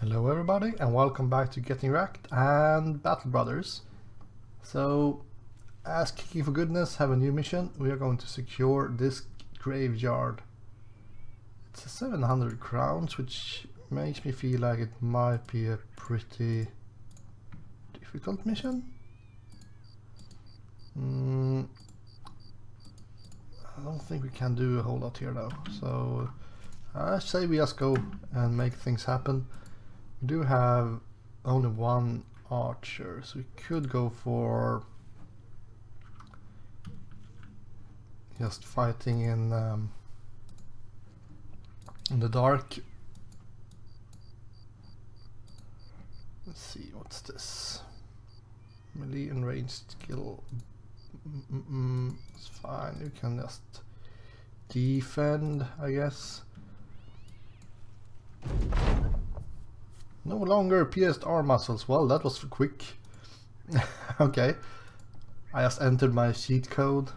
Hello everybody and welcome back to Getting Wrecked and Battle Brothers. So, as Kiki for Goodness have a new mission, we are going to secure this graveyard. It's a 700 crowns, which makes me feel like it might be a pretty difficult mission. I don't think we can do a whole lot here though, so I say we just go and make things happen. We do have only one archer, so we could go for just fighting in the dark. Let's see, what's this? Melee and ranged skill. It's fine, you can just defend, I guess. No longer pierced arm muscles. Well, that was quick. Okay. I just entered my cheat code.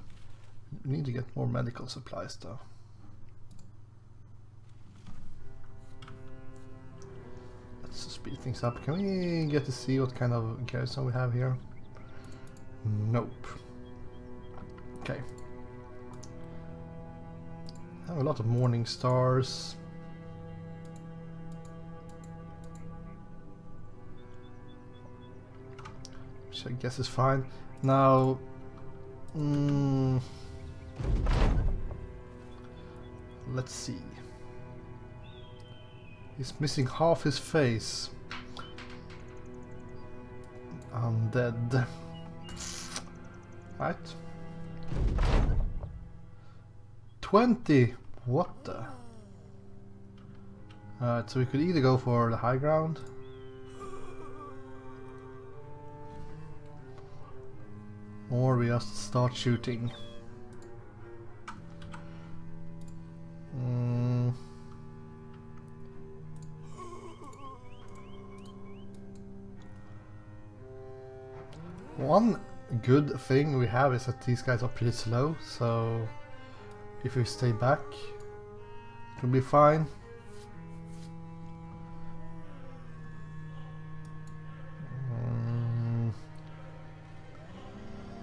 We need to get more medical supplies though. Let's just speed things up. Can we get to see what kind of garrison we have here? Nope. Okay. I have a lot of morning stars. Which I guess is fine. Now, let's see. He's missing half his face. Undead. Right. 20. What the? Alright, so we could either go for the high ground. Or we just start shooting. One good thing we have is that these guys are pretty slow, so if we stay back, it will be fine.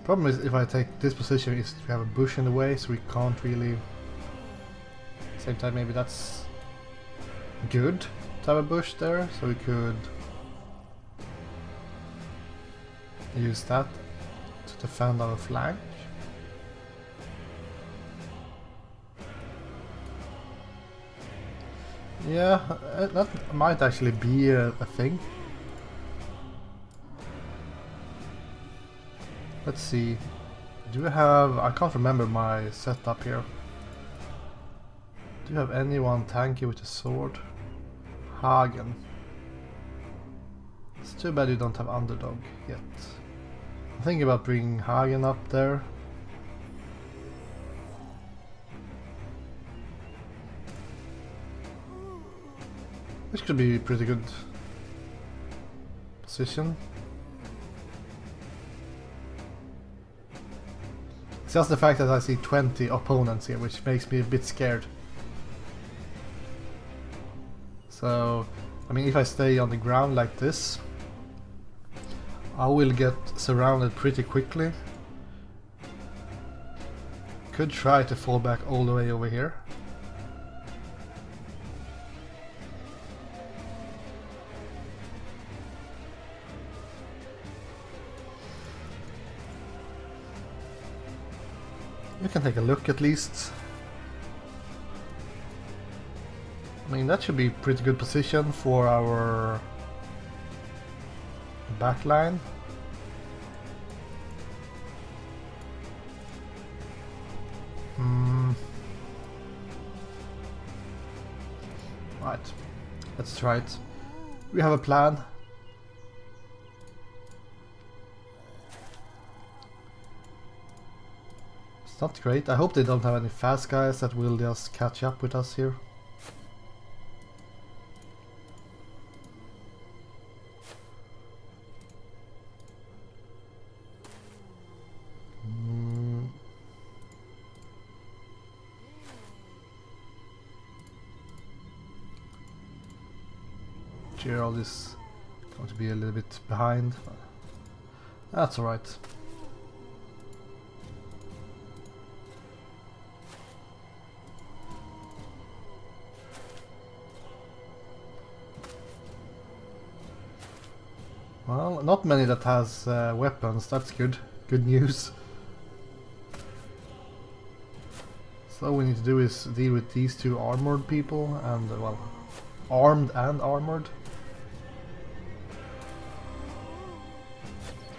Problem is, if I take this position, is we have a bush in the way, so we can't really. At the same time, maybe that's good to have a bush there, so we could use that to defend our flank. Yeah, that might actually be a thing. Let's see. Do we have... I can't remember my setup here. Do you have anyone tanky with a sword? Hagen. It's too bad you don't have underdog yet. I'm thinking about bringing Hagen up there. This could be a pretty good position. It's just the fact that I see 20 opponents here, which makes me a bit scared. So, I mean, if I stay on the ground like this, I will get surrounded pretty quickly. Could try to fall back all the way over here. You can take a look at least. I mean, that should be pretty good position for our backline. Right, let's try it. We have a plan. It's not great. I hope they don't have any fast guys that will just catch up with us here. Gerald is going to be a little bit behind. That's alright. Well, not many that has weapons, that's good. Good news. So all we need to do is deal with these two armored people and, well, armed and armored.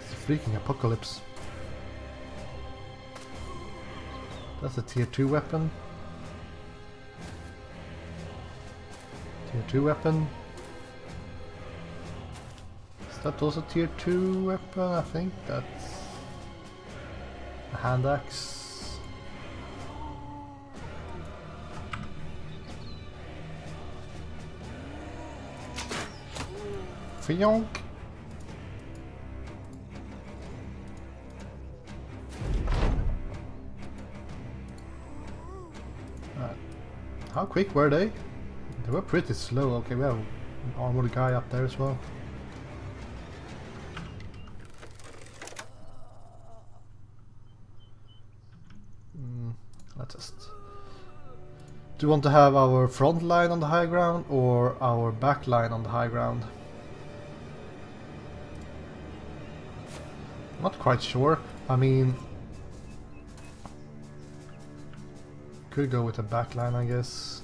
It's a freaking apocalypse. That's a tier 2 weapon. Tier 2 weapon. Is that also tier 2 weapon? I think that's a hand axe. Fionk. How quick were they? They were pretty slow. Okay, we have an armored guy up there as well. Let's just... Do you want to have our front line on the high ground or our back line on the high ground? Not quite sure. I mean, could go with a back line, I guess.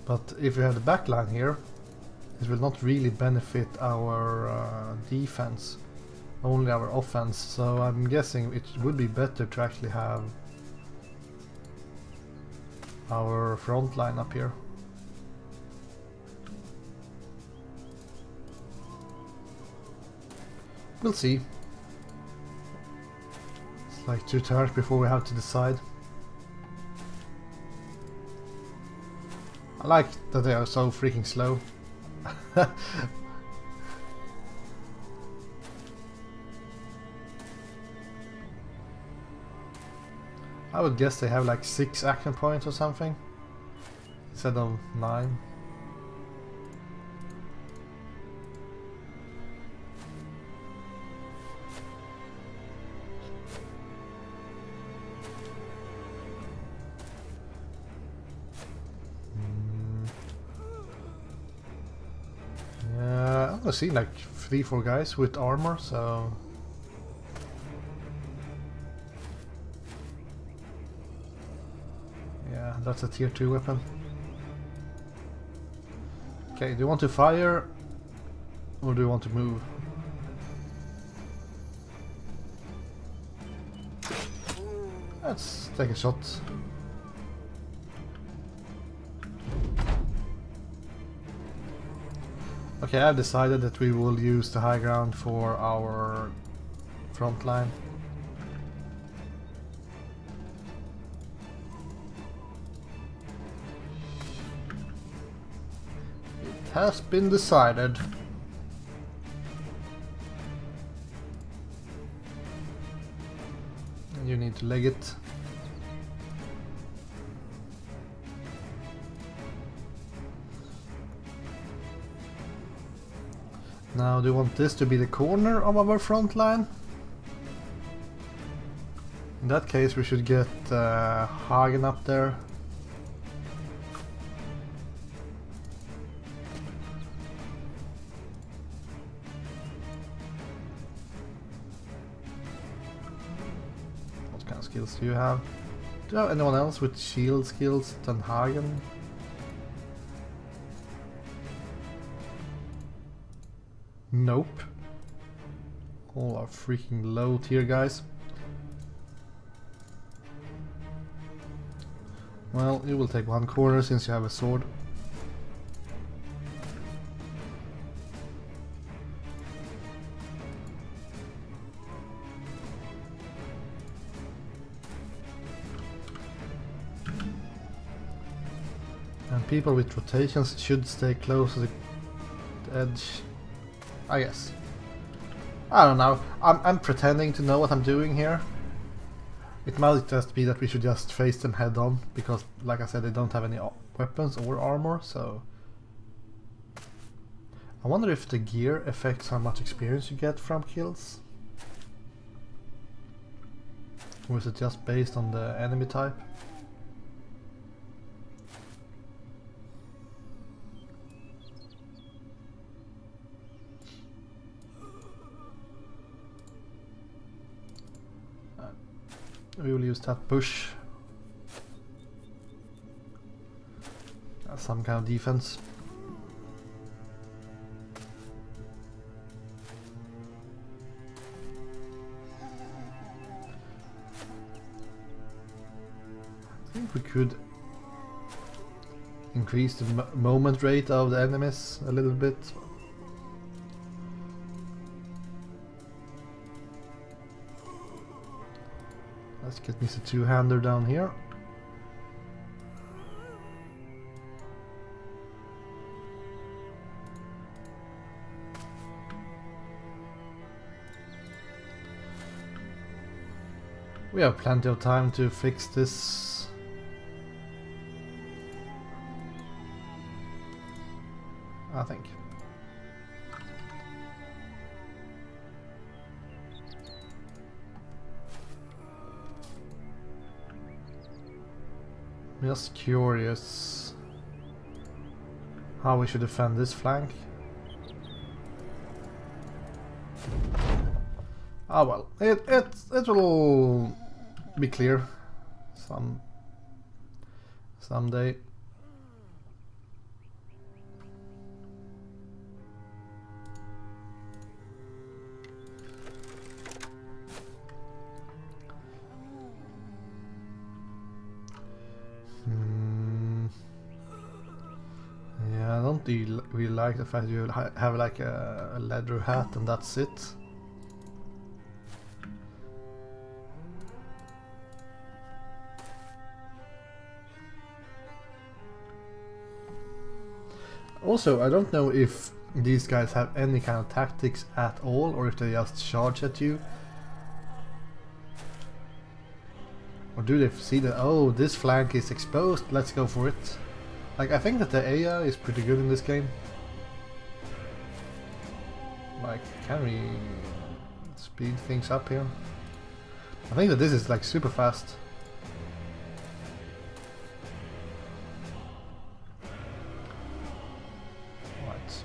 But if we have the back line here, it will not really benefit our defense, only our offense. So I'm guessing it would be better to actually have our front line up here. We'll see. It's like 2 turns before we have to decide. I like that they are so freaking slow. I would guess they have like 6 action points or something instead of 9. Yeah, I've seen like 3-4 guys with armor, so yeah, that's a tier 2 weapon. Okay, do you want to fire or do you want to move? Let's take a shot. Okay, I've decided that we will use the high ground for our front line. It has been decided. And you need to leg it. Now, do you want this to be the corner of our front line? In that case, we should get Hagen up there. What kind of skills do you have? Do you have anyone else with shield skills than Hagen? Nope. All are freaking low tier guys. Well, you will take one corner since you have a sword. And people with rotations should stay close to the edge, I guess. I don't know. I'm pretending to know what I'm doing here. It might just be that we should just face them head on, because like I said, they don't have any weapons or armor, so... I wonder if the gear affects how much experience you get from kills? Or is it just based on the enemy type? We will use that push as some kind of defense. I think we could increase the movement rate of the enemies a little bit. Let's get Mr. Two-Hander down here. We have plenty of time to fix this. I think. Just curious how we should defend this flank. Ah well, it will be clear someday. Yeah, I don't really like the fact you have like a leather hat and that's it. Also, I don't know if these guys have any kind of tactics at all, or if they just charge at you. Or do they see that, oh, this flank is exposed, let's go for it. Like, I think that the AI is pretty good in this game. Like, can we speed things up here? I think that this is like super fast. Right.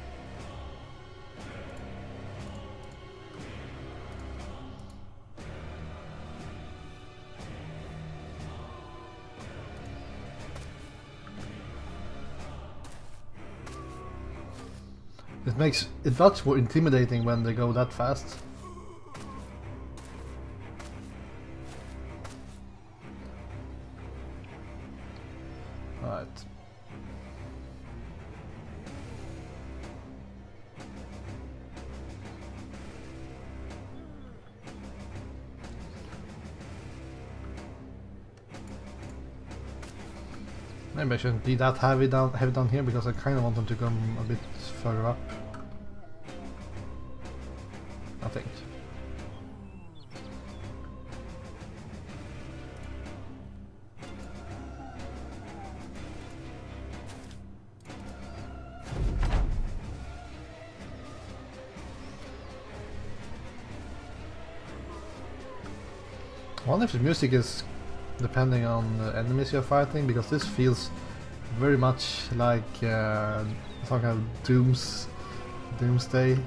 It makes it much more intimidating when they go that fast. Right. Maybe I shouldn't be that heavy down here, because I kind of want them to come a bit further up. I think. I wonder if the music is depending on the enemies you're fighting, because this feels very much like some kind of doomsday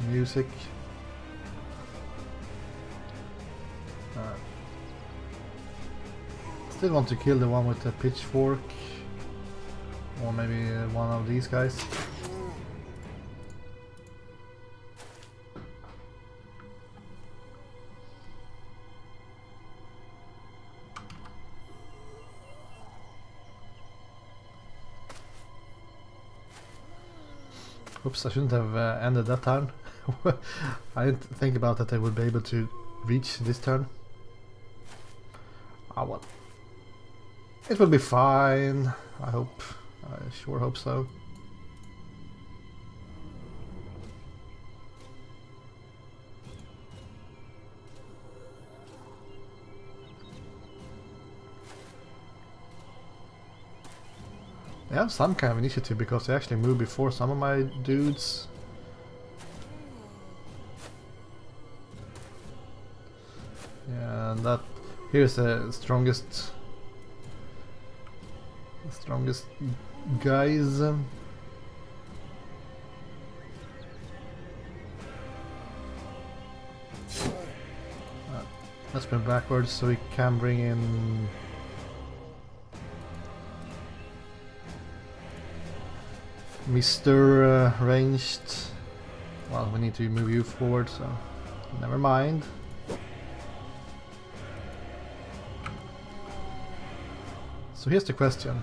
music. Still want to kill the one with the pitchfork, or maybe one of these guys. Oops, I shouldn't have ended that turn. I didn't think about that I would be able to reach this turn. Ah well. It will be fine, I hope. I sure hope so. They have some kind of initiative because they actually moved before some of my dudes. Yeah, and that here's the strongest guys. Let's bring backwards so we can bring in Mr. Ranged. Well, we need to move you forward, so never mind. So here's the question.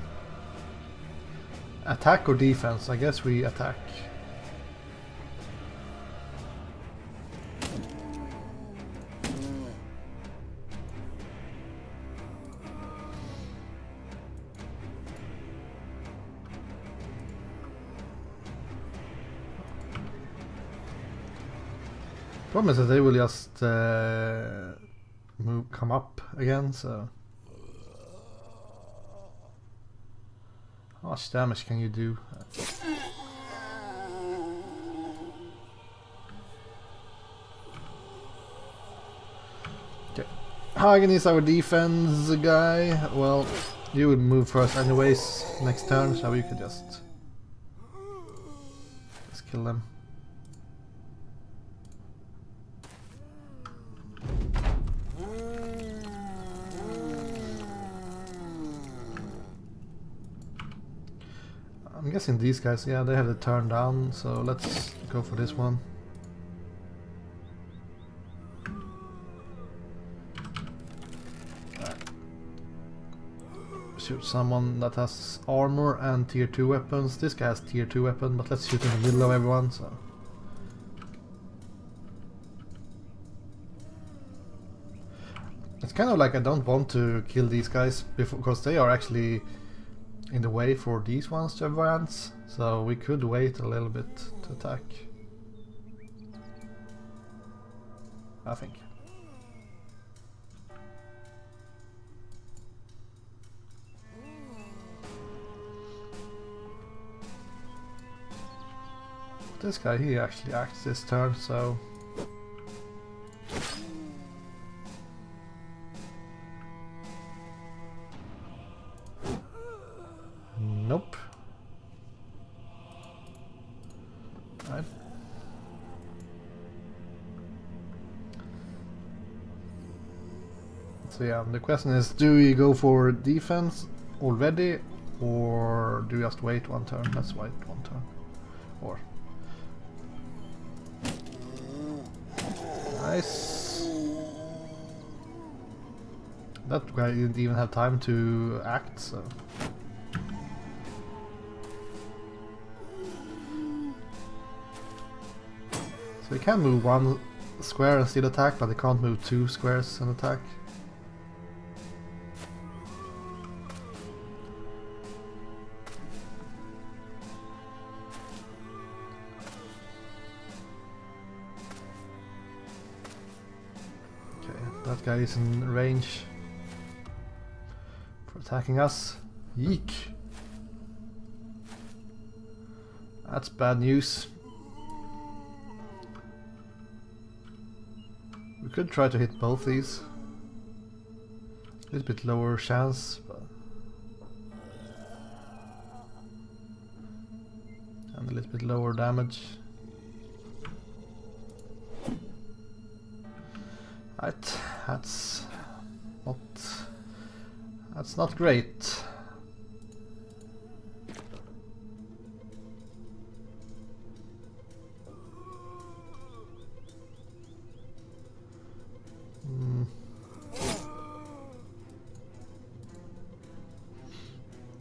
Attack or defense? I guess we attack. Problem is that they will just come up again, so how much damage can you do? Okay, Hagen is our defense guy. Well, you would move first anyways next turn, so we could just kill them. I'm guessing these guys, yeah, they have the turn down, so let's go for this one. Shoot someone that has armor and tier 2 weapons. This guy has tier 2 weapon, but let's shoot in the middle of everyone, so. It's kind of like I don't want to kill these guys because they are actually in the way for these ones to advance, so we could wait a little bit to attack, I think. This guy, he actually acts this turn, so nope. Right. So yeah, the question is, do we go for defense already, or do we just wait one turn? Let's wait one turn. Or nice. That guy didn't even have time to act, so. They can move one square and still attack, but they can't move 2 squares and attack. Okay, that guy is in range for attacking us. Yeek! That's bad news. We could try to hit both these. A little bit lower chance, but and a little bit lower damage. Right, that's not great.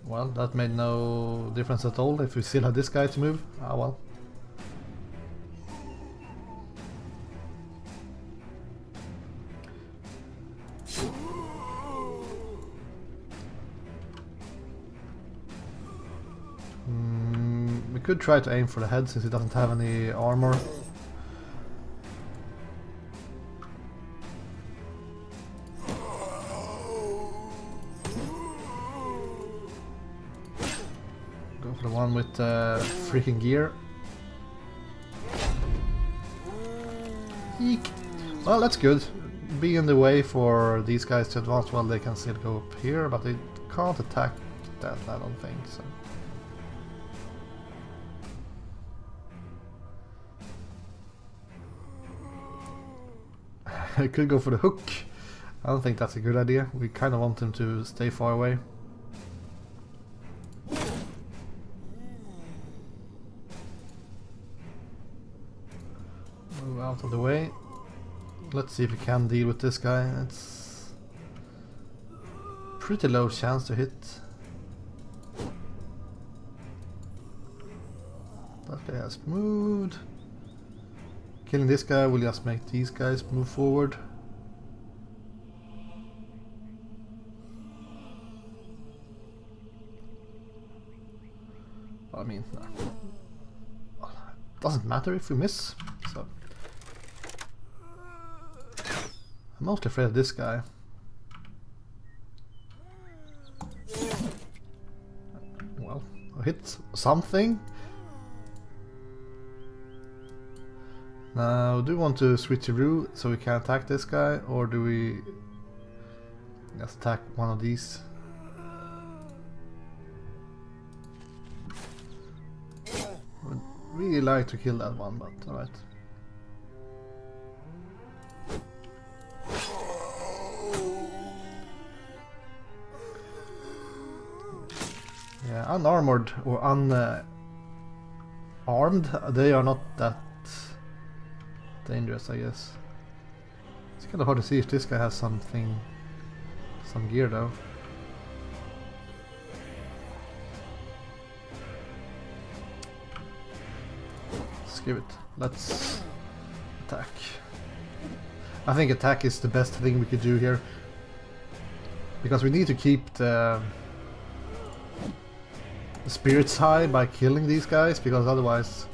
Well, that made no difference at all if we still had this guy to move. Ah well. We could try to aim for the head since he doesn't have any armor. one with freaking gear. Eek. Well, that's good. Be in the way for these guys to advance. Well, they can still go up here, but they can't attack that, I don't think so. I could go for the hook. I don't think that's a good idea. We kind of want him to stay far away. Move out of the way. Let's see if we can deal with this guy. It's pretty low chance to hit. That guy has moved. Killing this guy will just make these guys move forward. I mean, it doesn't matter if we miss. So I'm mostly afraid of this guy. Well, I hit something. Now, do we want to switch thru so we can attack this guy, or do we just attack one of these? Would really like to kill that one, but alright. Yeah, unarmored or unarmed, they are not that dangerous, I guess. It's kind of hard to see if this guy has some gear though. Skip it. Let's attack. I think attack is the best thing we could do here, because we need to keep the spirits high by killing these guys, because otherwise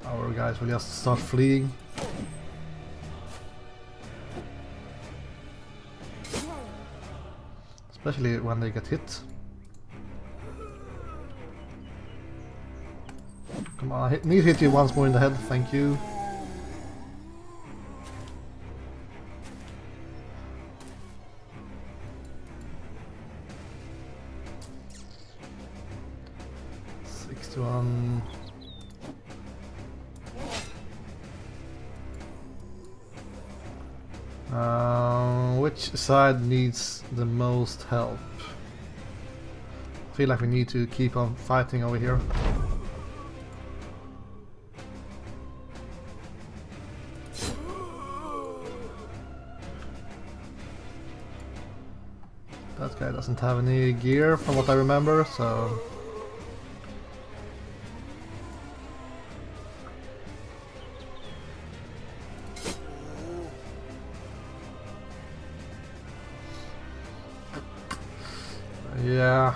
our guys will just start fleeing. Especially when they get hit. Come on, I need to hit you once more in the head, thank you. Which side needs the most help? I feel like we need to keep on fighting over here. That guy doesn't have any gear from what I remember, so... yeah.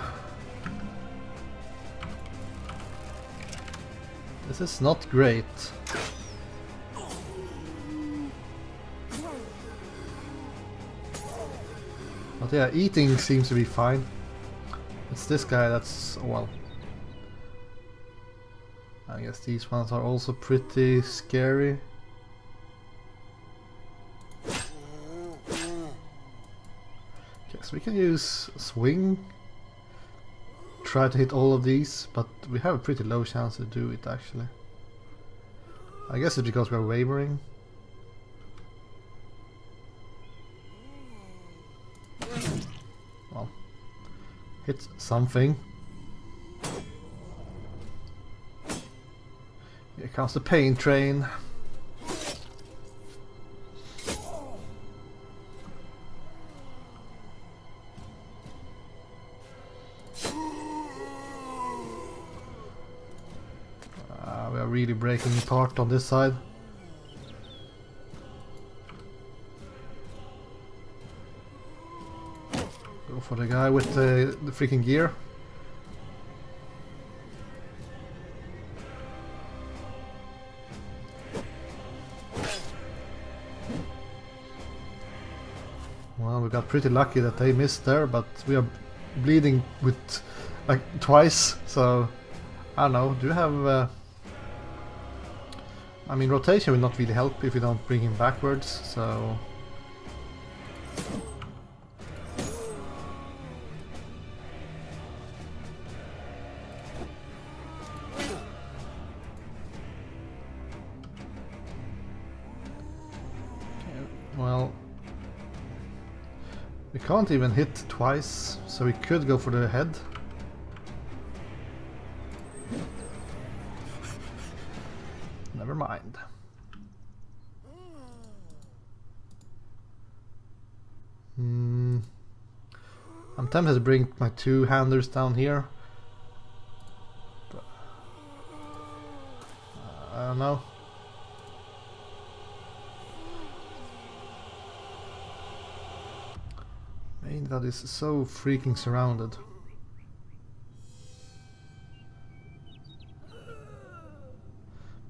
This is not great. But yeah, eating seems to be fine. It's this guy that's, well... I guess these ones are also pretty scary. Okay, so we can use swing. Try to hit all of these, but we have a pretty low chance to do it actually. I guess it's because we're wavering. Well, hit something. Here comes the pain train. We are really breaking apart on this side. Go for the guy with the freaking gear. Well, we got pretty lucky that they missed there, but we are bleeding with like twice. So I don't know. Do you have? I mean, rotation will not really help if you don't bring him backwards. So. Well, we can't even hit twice, so we could go for the head. Never mind. I'm tempted to bring my two-handers down here. But, I don't know. Man, that is so freaking surrounded.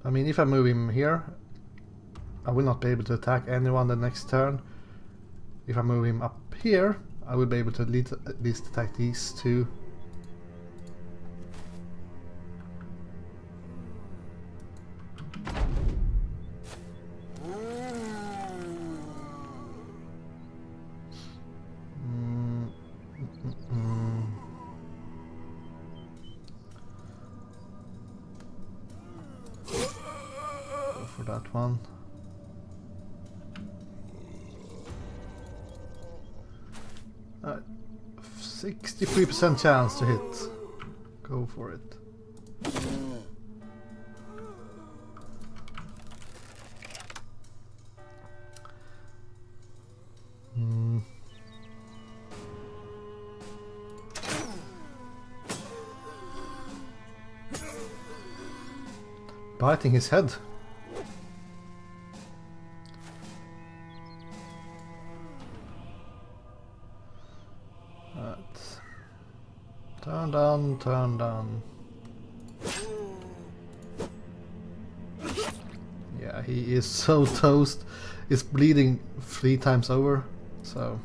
I mean, if I move him here, I will not be able to attack anyone the next turn. If I move him up here, I will be able to at least attack these two. For that one. Uh, 63% chance to hit. Go for it. Biting his head. Turn down, turn down. Yeah, he is so toast. He's bleeding 3 times over, so.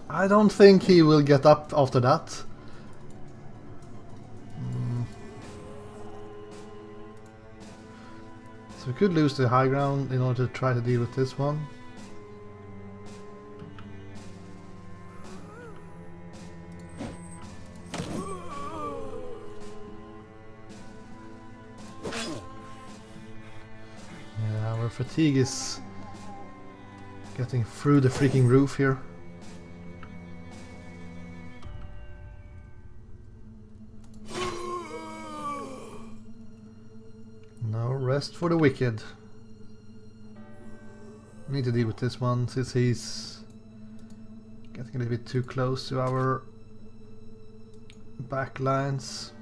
I don't think he will get up after that. So we could lose the high ground in order to try to deal with this one. Yeah, our fatigue is getting through the freaking roof here. Rest for the wicked. Need to deal with this one since he's getting a little bit too close to our back lines.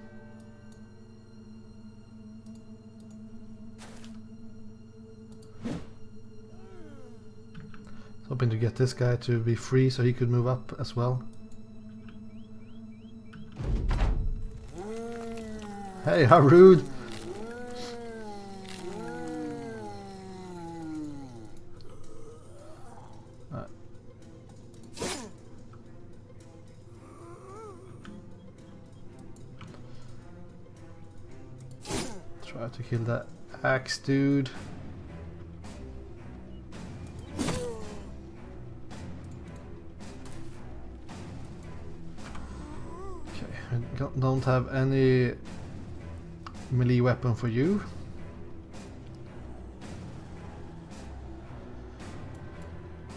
Hoping to get this guy to be free so he could move up as well. Hey, how rude! Try to kill that axe dude. Okay, I don't have any melee weapon for you.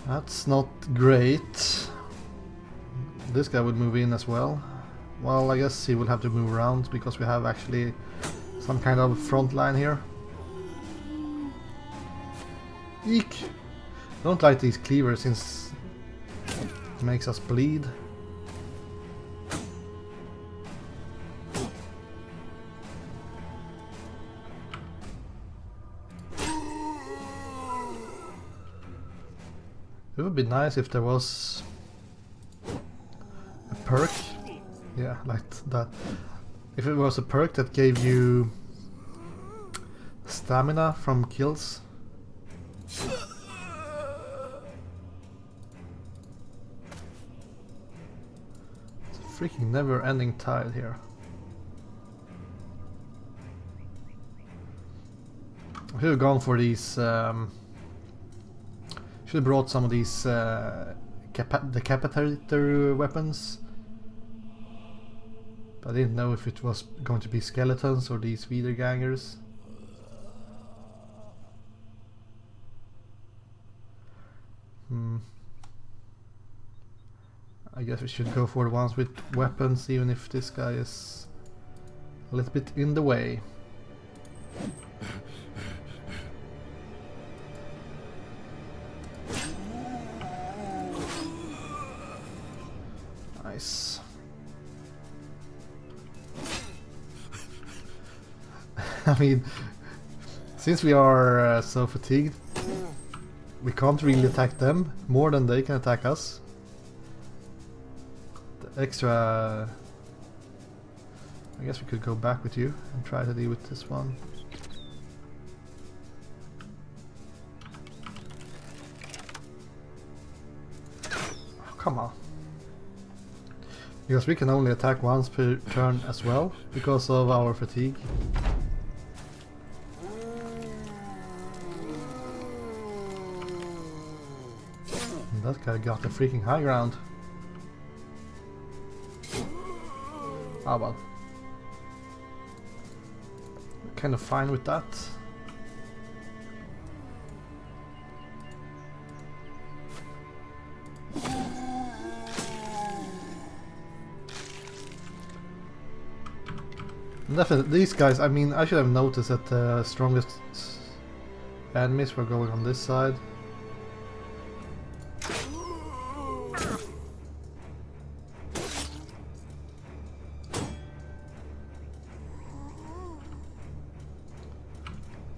That's not great. This guy would move in as well. Well, I guess he will have to move around because we have actually some kind of front line here. Eek! Don't like these cleavers since it makes us bleed. It would be nice if there was a perk, yeah, like that. If it was a perk that gave you stamina from kills. It's a freaking never-ending tide here. I should have gone for these. Should have brought some of these decapitator weapons. But I didn't know if it was going to be skeletons or these Wiedergangers. I guess we should go for the ones with weapons, even if this guy is a little bit in the way. Nice. I mean, since we are so fatigued, we can't really attack them more than they can attack us. The extra... I guess we could go back with you and try to deal with this one. Oh, come on. Because we can only attack once per turn as well, because of our fatigue. And that guy got the freaking high ground. Ah well. Kind of fine with that. Definitely, these guys, I mean, I should have noticed that the strongest enemies were going on this side.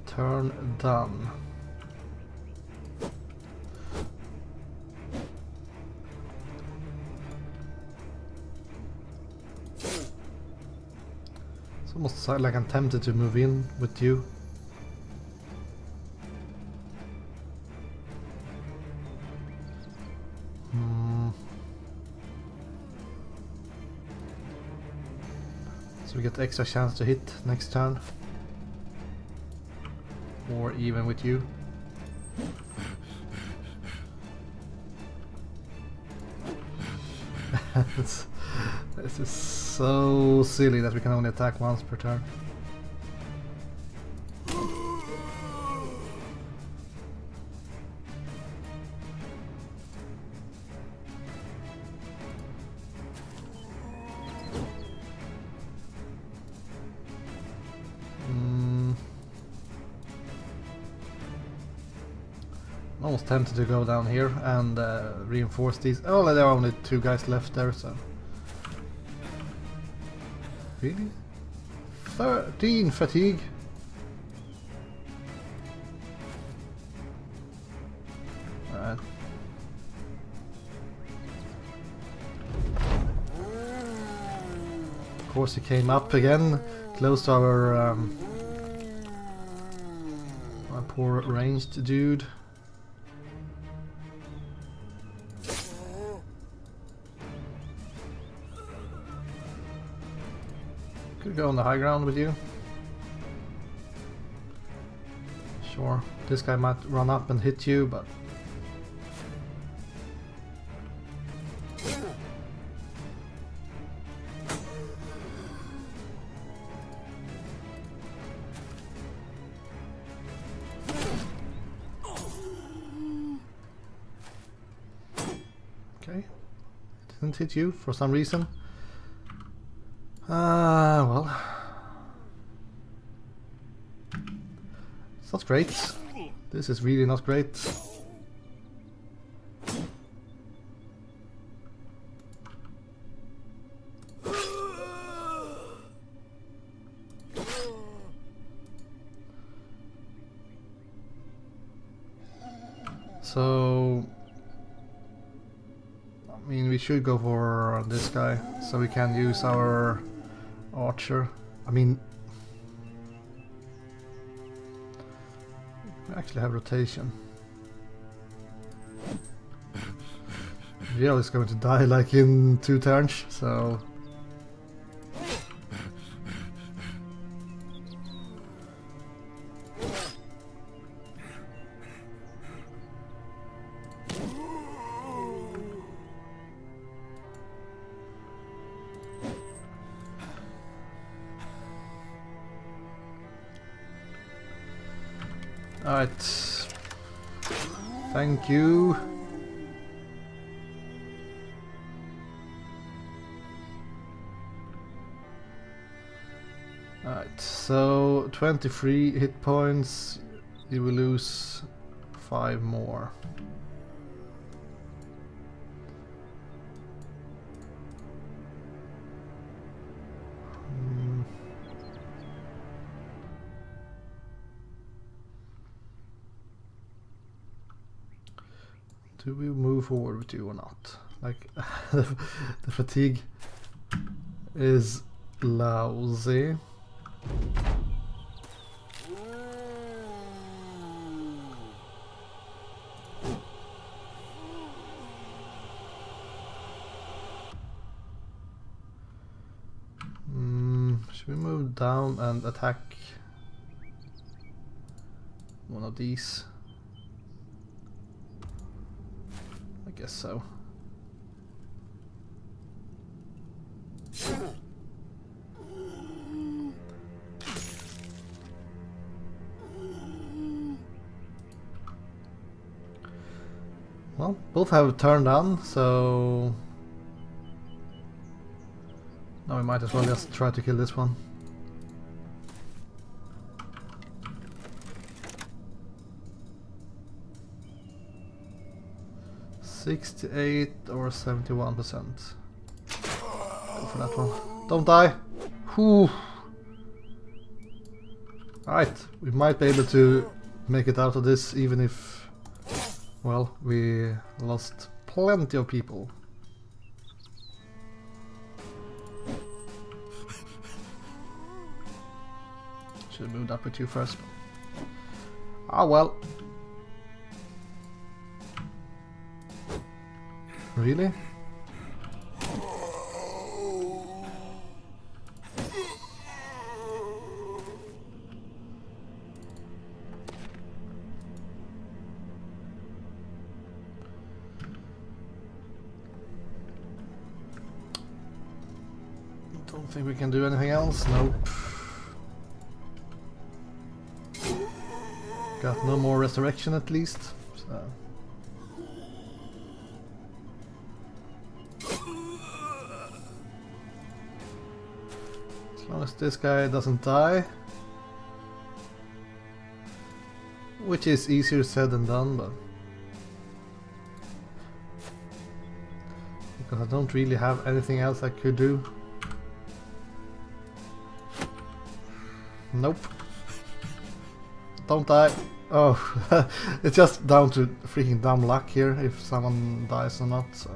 Turn done. Almost like I'm tempted to move in with you. So we get extra chance to hit next turn. Or even with you. This is so silly that we can only attack once per turn. I'm almost tempted to go down here and reinforce these. Oh, there are only 2 guys left there, so... Really? 13 fatigue? Alright. Of course he came up again, close to our poor ranged dude. Could go on the high ground with you. Sure, this guy might run up and hit you, but... Okay, didn't hit you for some reason. Well, it's not great. This is really not great. So, I mean, we should go for this guy so we can use our archer. I mean, We actually have rotation. Geo is going to die like in 2 turns, so... Alright. Thank you. Alright, so 23 hit points, you will lose 5 more. Do we move forward with you or not? Like, the fatigue is lousy. Should we move down and attack one of these? I guess so. Well, both have turned on, so now we might as well just try to kill this one. $68 or 71%. Go for that one. Don't die! Whew. Alright, we might be able to make it out of this even if, well, we lost plenty of people. Should have moved up with you first. Ah well. Really? Don't think we can do anything else. Nope. Got no more resurrection at least. So. As long as this guy doesn't die, which is easier said than done, but because I don't really have anything else I could do. Nope. Don't die. Oh, it's just down to freaking dumb luck here if someone dies or not, so.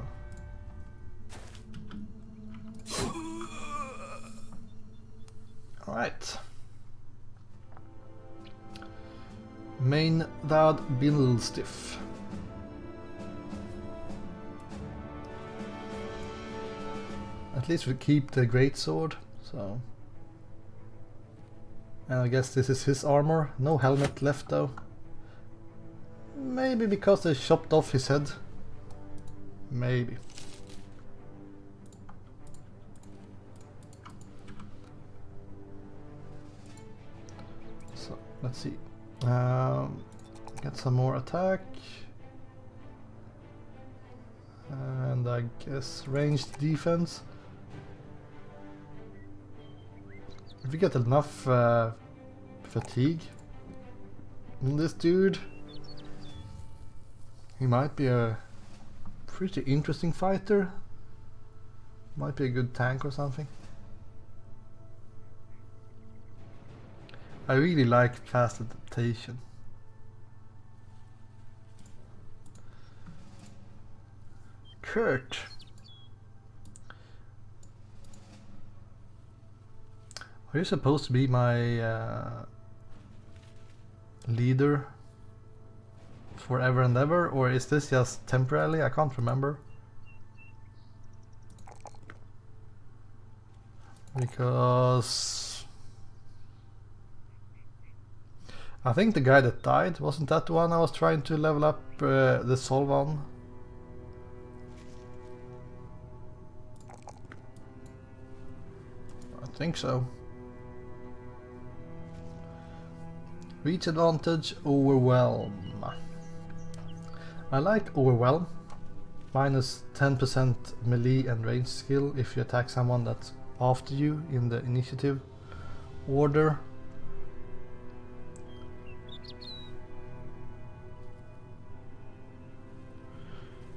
Alright. Main Dad Billstiff. At least we keep the greatsword, so. And I guess this is his armor. No helmet left though. Maybe because they chopped off his head. Maybe. So let's see. Get some more attack. And I guess ranged defense. If we get enough fatigue in this dude, he might be a pretty interesting fighter. Might be a good tank or something. I really like fast adaptation. Kurt. Are you supposed to be my leader forever and ever, or is this just temporarily? I can't remember. Because I think the guy that died, wasn't that the one I was trying to level up the solve on? I think so. Reach advantage, overwhelm. I like overwhelm. Minus 10% melee and range skill if you attack someone that's after you in the initiative order.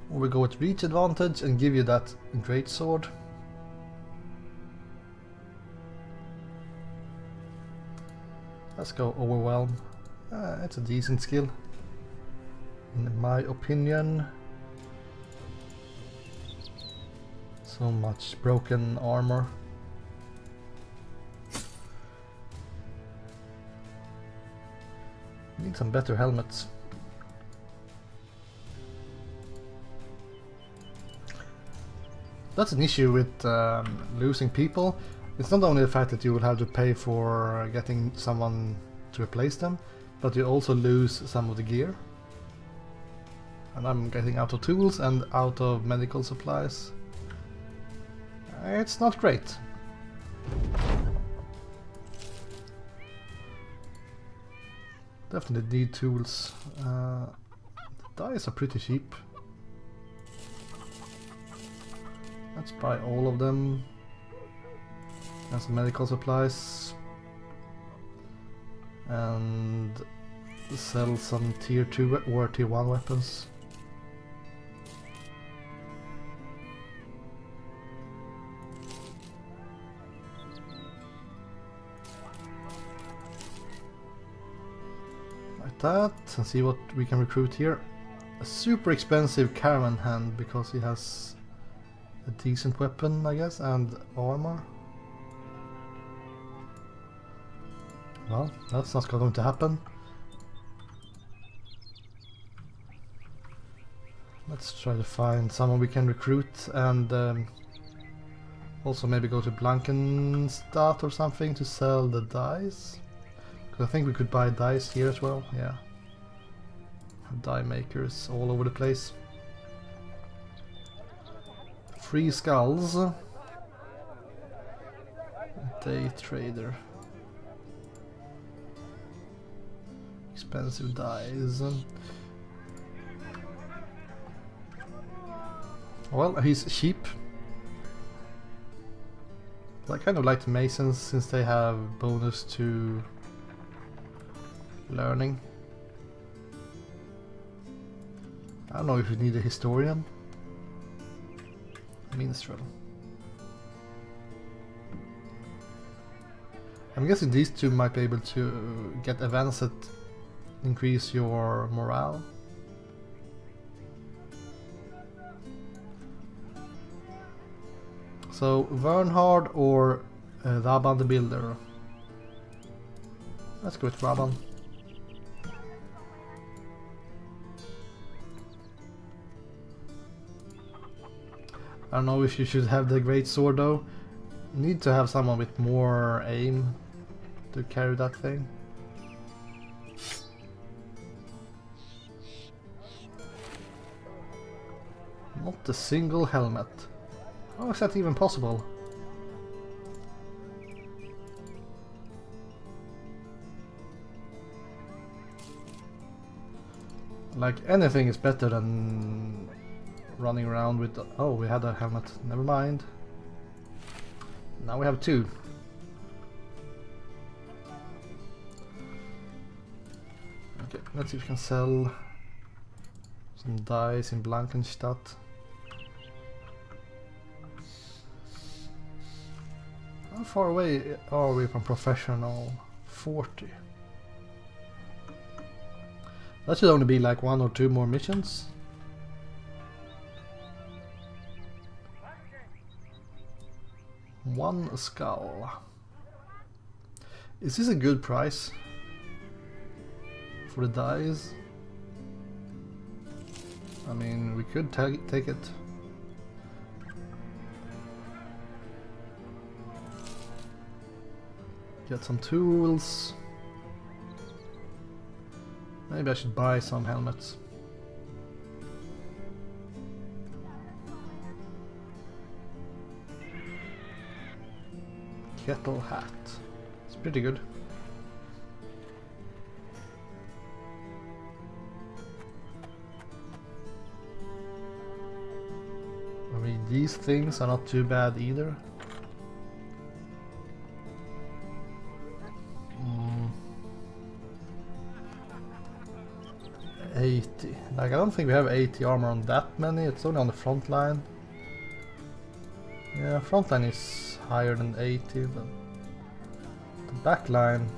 Or we go with reach advantage and give you that great sword. Let's go overwhelm. It's a decent skill, in my opinion. So much broken armor. Need some better helmets. That's an issue with losing people. It's not only the fact that you will have to pay for getting someone to replace them, but you also lose some of the gear. And I'm getting out of tools and out of medical supplies. It's not great. Definitely need tools. The dice are pretty cheap. Let's buy all of them. And some medical supplies. And sell some tier 2 or tier 1 weapons. Like that, and see what we can recruit here. A super expensive caravan hand because he has a decent weapon, I guess, and armor. Well, that's not going to happen. Let's try to find someone we can recruit and also maybe go to Blankenstadt or something to sell the dice. Because I think we could buy dice here as well, yeah. Die makers all over the place. Free skulls. Day trader. Expensive dies. Well, he's cheap. I kind of like the masons since they have bonus to learning. I don't know if you need a historian. Minstrel. I'm guessing these two might be able to get events that increase your morale. So Vernhard or Raban the Builder. Let's go with Raban. I don't know if you should have the great sword though. Need to have someone with more aim to carry that thing. Not a single helmet. How is that even possible? Like anything is better than running around with the, oh, we had a helmet, never mind. Now we have two. Okay, let's see if we can sell some dice in Blankenstadt. How far away are we from professional? 40. That should only be like 1 or 2 more missions. One skull. Is this a good price for the dice? I mean, we could take it. Get some tools. Maybe I should buy some helmets. Kettle hat. It's pretty good. I mean, these things are not too bad either. 80. Like, I don't think we have 80 armor on that many. It's only on the front line. Yeah, front line is higher than 80, but the back line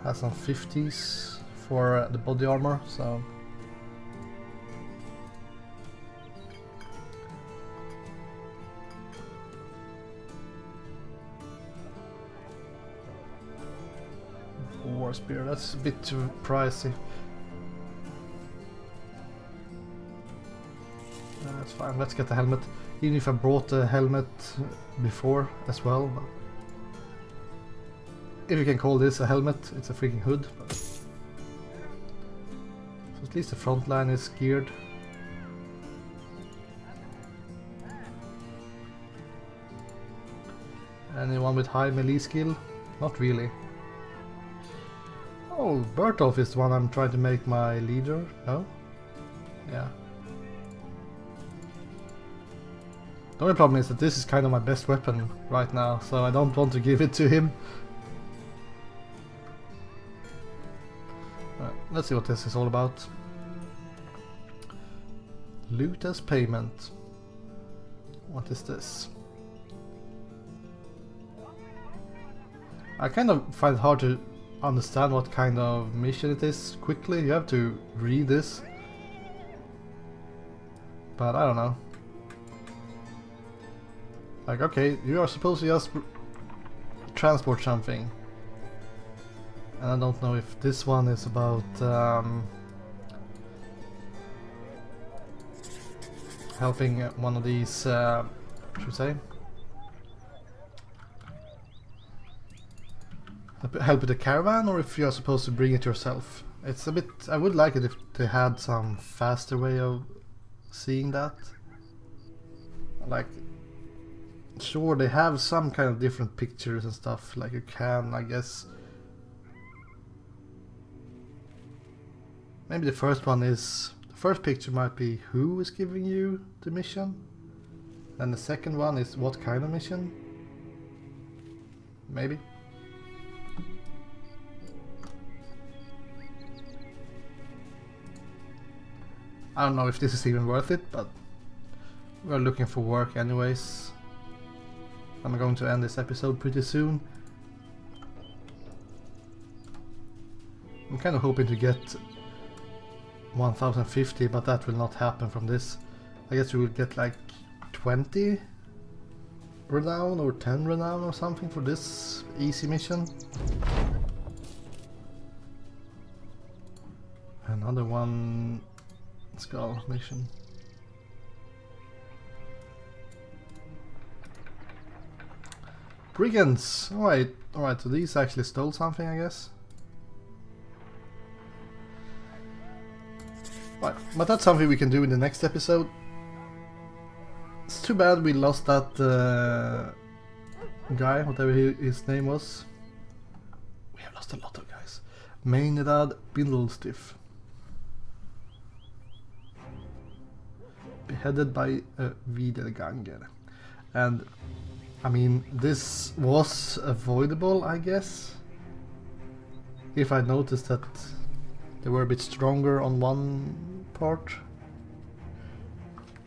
has some 50s for the body armor, so war spear, that's a bit too pricey. That's fine, let's get the helmet. Even if I brought the helmet before as well. But if you can call this a helmet, it's a freaking hood. But so at least the front line is geared. Anyone with high melee skill? Not really. Oh, Bertolf is the one I'm trying to make my leader. No? Yeah. The only problem is that this is kind of my best weapon right now, so I don't want to give it to him. Let's see what this is all about. Loot as payment. What is this? I kind of find it hard to understand what kind of mission it is quickly. You have to read this. But I don't know. Like, okay, you are supposed to just transport something. And I don't know if this one is about helping one of these, what should we say? Help with the caravan, or if you are supposed to bring it yourself. It's a bit, I would like it if they had some faster way of seeing that. Like, sure, they have some kind of different pictures and stuff, like you can, I guess. Maybe the first one is, the first picture might be who is giving you the mission, and the second one is what kind of mission. Maybe. I don't know if this is even worth it, but we're looking for work anyways. I'm going to end this episode pretty soon. I'm kind of hoping to get 1050, but that will not happen from this. I guess we will get like 20 renown or 10 renown or something for this easy mission. Another one skull mission. Brigands! Alright, so these actually stole something, I guess. Right, but that's something we can do in the next episode. It's too bad we lost that guy, whatever his name was. We have lost a lot of guys. Maynard Bindlestiff. Beheaded by a Wiederganger. And I mean, this was avoidable, I guess, if I noticed that they were a bit stronger on one part.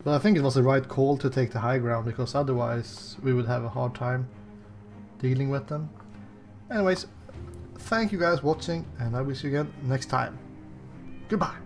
But I think it was the right call to take the high ground, because otherwise we would have a hard time dealing with them. Anyways, thank you guys for watching, and I will see you again next time. Goodbye!